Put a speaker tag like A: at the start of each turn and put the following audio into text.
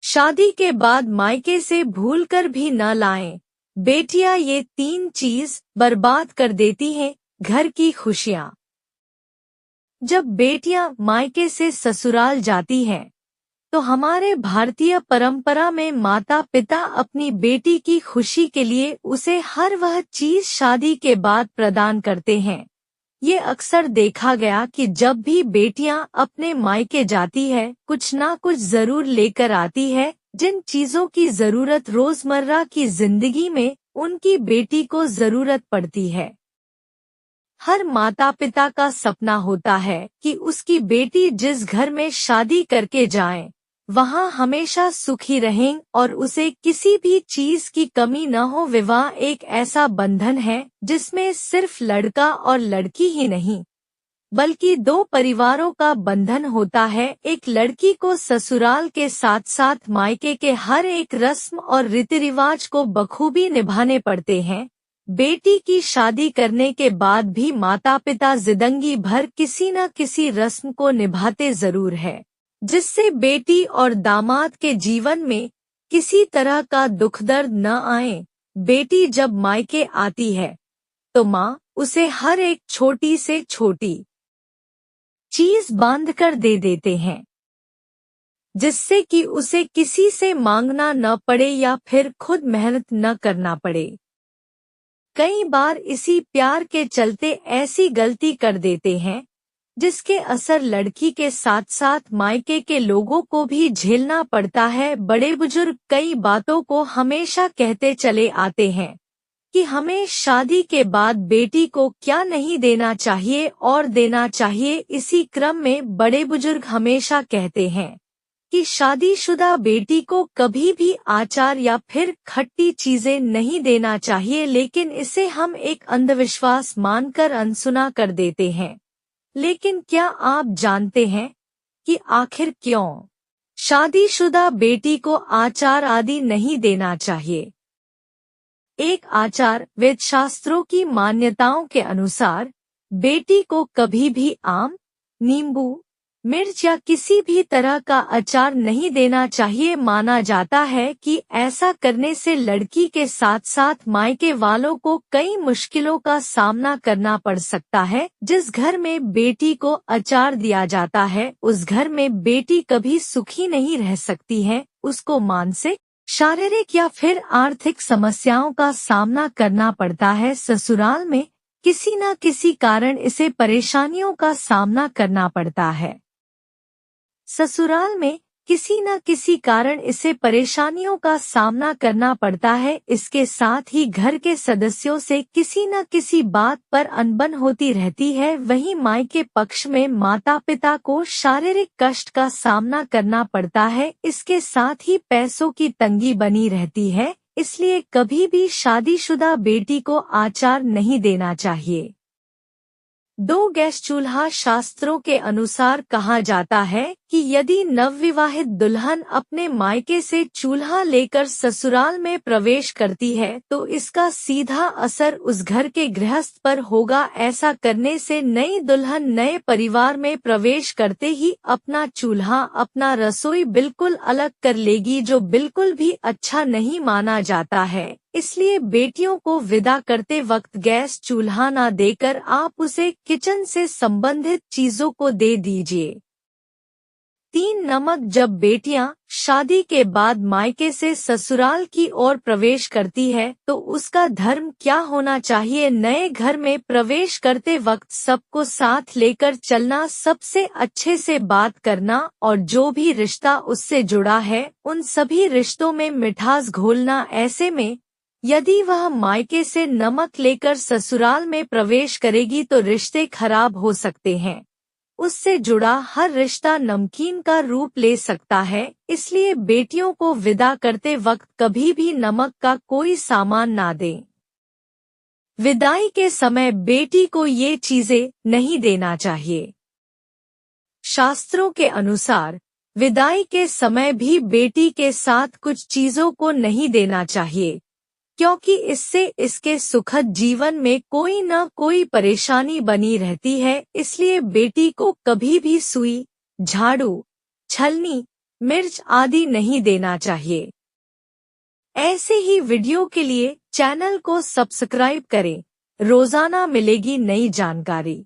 A: शादी के बाद मायके से भूलकर भी न लाएं। बेटियां ये 3 चीज बर्बाद कर देती हैं घर की खुशियां। जब बेटियां मायके से ससुराल जाती हैं तो हमारे भारतीय परंपरा में माता पिता अपनी बेटी की खुशी के लिए उसे हर वह चीज शादी के बाद प्रदान करते हैं। ये अक्सर देखा गया कि जब भी बेटियां अपने मायके जाती है कुछ ना कुछ जरूर लेकर आती है, जिन चीजों की जरूरत रोजमर्रा की जिंदगी में उनकी बेटी को जरूरत पड़ती है। हर माता पिता का सपना होता है कि उसकी बेटी जिस घर में शादी करके जाए वहां हमेशा सुखी रहें और उसे किसी भी चीज की कमी न हो। विवाह एक ऐसा बंधन है जिसमें सिर्फ लड़का और लड़की ही नहीं बल्कि 2 परिवारों का बंधन होता है। एक लड़की को ससुराल के साथ साथ मायके के हर एक रस्म और रीति रिवाज को बखूबी निभाने पड़ते हैं। बेटी की शादी करने के बाद भी माता पिता जिंदगी भर किसी न किसी रस्म को निभाते जरूर है, जिससे बेटी और दामाद के जीवन में किसी तरह का दुख दर्द न आए। बेटी जब मायके आती है तो माँ उसे हर एक छोटी से छोटी चीज बांध कर दे देते हैं, जिससे कि उसे किसी से मांगना न पड़े या फिर खुद मेहनत न करना पड़े। कई बार इसी प्यार के चलते ऐसी गलती कर देते हैं जिसके असर लड़की के साथ साथ मायके के लोगों को भी झेलना पड़ता है। बड़े बुजुर्ग कई बातों को हमेशा कहते चले आते हैं कि हमें शादी के बाद बेटी को क्या नहीं देना चाहिए और देना चाहिए। इसी क्रम में बड़े बुजुर्ग हमेशा कहते हैं कि शादीशुदा बेटी को कभी भी आचार या फिर खट्टी चीजें नहीं देना चाहिए, लेकिन इसे हम एक अंधविश्वास मानकर अनसुना कर देते हैं। लेकिन क्या आप जानते हैं कि आखिर क्यों शादीशुदा बेटी को आचार आदि नहीं देना चाहिए? एक आचार वेद शास्त्रों की मान्यताओं के अनुसार बेटी को कभी भी आम, नींबू, मिर्च या किसी भी तरह का अचार नहीं देना चाहिए। माना जाता है कि ऐसा करने से लड़की के साथ साथ मायके वालों को कई मुश्किलों का सामना करना पड़ सकता है। जिस घर में बेटी को अचार दिया जाता है उस घर में बेटी कभी सुखी नहीं रह सकती है। उसको मानसिक, शारीरिक या फिर आर्थिक समस्याओं का सामना करना पड़ता है। ससुराल में किसी न किसी कारण इसे परेशानियों का सामना करना पड़ता है। ससुराल में किसी न किसी कारण इसे परेशानियों का सामना करना पड़ता है। इसके साथ ही घर के सदस्यों से किसी न किसी बात पर अनबन होती रहती है। वहीं मायके पक्ष में माता पिता को शारीरिक कष्ट का सामना करना पड़ता है। इसके साथ ही पैसों की तंगी बनी रहती है, इसलिए कभी भी शादीशुदा बेटी को आचार नहीं देना चाहिए। 2 गैस चूल्हा शास्त्रों के अनुसार कहा जाता है कि यदि नवविवाहित दुल्हन अपने मायके से चूल्हा लेकर ससुराल में प्रवेश करती है तो इसका सीधा असर उस घर के गृहस्थ पर होगा। ऐसा करने से नई दुल्हन नए परिवार में प्रवेश करते ही अपना चूल्हा, अपना रसोई बिल्कुल अलग कर लेगी, जो बिल्कुल भी अच्छा नहीं माना जाता है। इसलिए बेटियों को विदा करते वक्त गैस चूल्हा न देकर आप उसे किचन से संबंधित चीजों को दे दीजिए। 3 नमक। जब बेटियां शादी के बाद मायके से ससुराल की ओर प्रवेश करती है तो उसका धर्म क्या होना चाहिए? नए घर में प्रवेश करते वक्त सबको साथ लेकर चलना, सबसे अच्छे से बात करना और जो भी रिश्ता उससे जुड़ा है उन सभी रिश्तों में मिठास घोलना। ऐसे में यदि वह मायके से नमक लेकर ससुराल में प्रवेश करेगी तो रिश्ते खराब हो सकते हैं। उससे जुड़ा हर रिश्ता नमकीन का रूप ले सकता है। इसलिए बेटियों को विदा करते वक्त कभी भी नमक का कोई सामान ना दें। विदाई के समय बेटी को ये चीजें नहीं देना चाहिए। शास्त्रों के अनुसार विदाई के समय भी बेटी के साथ कुछ चीजों को नहीं देना चाहिए, क्योंकि इससे इसके सुखद जीवन में कोई न कोई परेशानी बनी रहती है। इसलिए बेटी को कभी भी सुई, झाड़ू, छलनी, मिर्च आदि नहीं देना चाहिए। ऐसे ही वीडियो के लिए चैनल को सब्सक्राइब करें। रोजाना मिलेगी नई जानकारी।